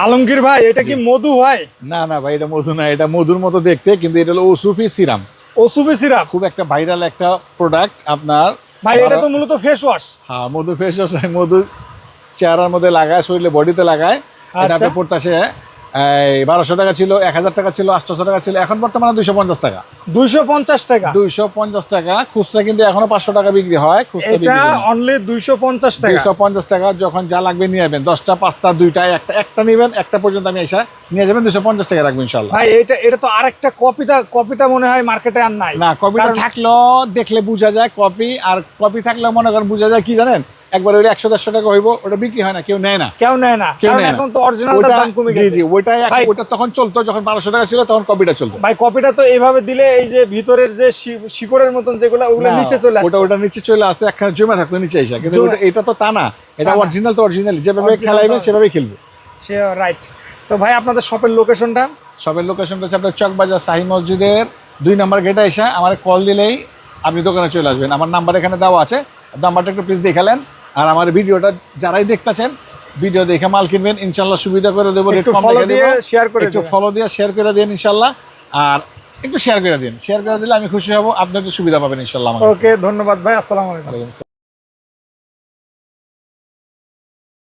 আলমগীর ভাই, এটা কি মধু ভাই? না না ভাই, এটা মধু না, এটা মধুর মতো দেখতে, কিন্তু এটা হলো ওসুফি সিরাম। ওসুফি সিরাপ খুব একটা ভাইরাল একটা প্রোডাক্ট আপনার ভাই, এটা তো মূলত ফেস ওয়াশ। হ্যাঁ, মধু ফেস ওয়াশ। মধু চেহারার মধ্যে লাগায়, শরীরে বডিতে লাগায়। এটা আচ্ছা। আপনার পড়তেছে 1200 টাকা ছিল, 1000 টাকা ছিল, 800 টাকা ছিল, এখন বর্তমানে 250 টাকা। 250 টাকা? 250 টাকা খুচরা, কিন্তু এখনো 500 টাকা বিক্রি হয় খুচরা। এটা অনলি 250 টাকা। 250 টাকা। যখন যা লাগবে নিয়ে যাবেন, 10টা 5টা 2টা একটা নেবেন, একটা পর্যন্ত আমি এসে নিয়ে যাবেন, 250 টাকা রাখবো ইনশাল্লাহ। ভাই এটা তো আরেকটা কপিটা মনে হয় মার্কেটে আর নাই। না, কপিটা থাকলেও দেখলে বোঝা যায় কপি, আর কপি থাকলেও মনে করেন বোঝা যায় কি জানেন, একবার ওই 100-150 টাকা হইব, ওটা বিক্রি হয় না, কেউ নেয় না। কারণ এখন তো অরিজিনালটার দাম কমে গেছে। জি, ওটা তখন চলতো, যখন 1200 টাকা ছিল তখন কপিটা চলতো। ভাই কপিটা তো এইভাবে দিলে এই যে ভিতরের যে শিকড়ের মতন যেগুলো, ওগুলো নিচে চলে আসে। ওটা নিচে চলে আসতে একখানে জমে থাকতো নিচে এসে, কিন্তু এটা তো তা না, এটা অরিজিনাল তো অরিজিনাল, যেভাবে খেলাইবেন সেভাবেই খেলবে। সে রাইট। তো ভাই আপনাদের শপের লোকেশনটা? শপের লোকেশনটা হচ্ছে আপনার চকবাজার শাহী মসজিদের 2 নম্বর গেটে এসে আমার কল দিলেই আপনি দোকানে চলে আসবেন। আমার নাম্বার এখানে দেওয়া আছে, নাম্বারটা একটু প্লিজ দেখালেন। আর আমার ভিডিওটা যারাই দেখতেছেন, ভিডিও দেখে মাল কিনবেন, ইনশাল্লাহ সুবিধা করে দেবো, রেট কম রেখে দেবো। একটু ফলো দিয়ে শেয়ার করে দিন ইনশাল্লাহ, আর একটু শেয়ার করে দিন। শেয়ার করে দিলে আমি খুশি হব, আপনি একটু সুবিধা পাবেন ইনশাল্লাহ। ওকে, ধন্যবাদ ভাই, আসসালামু আলাইকুম।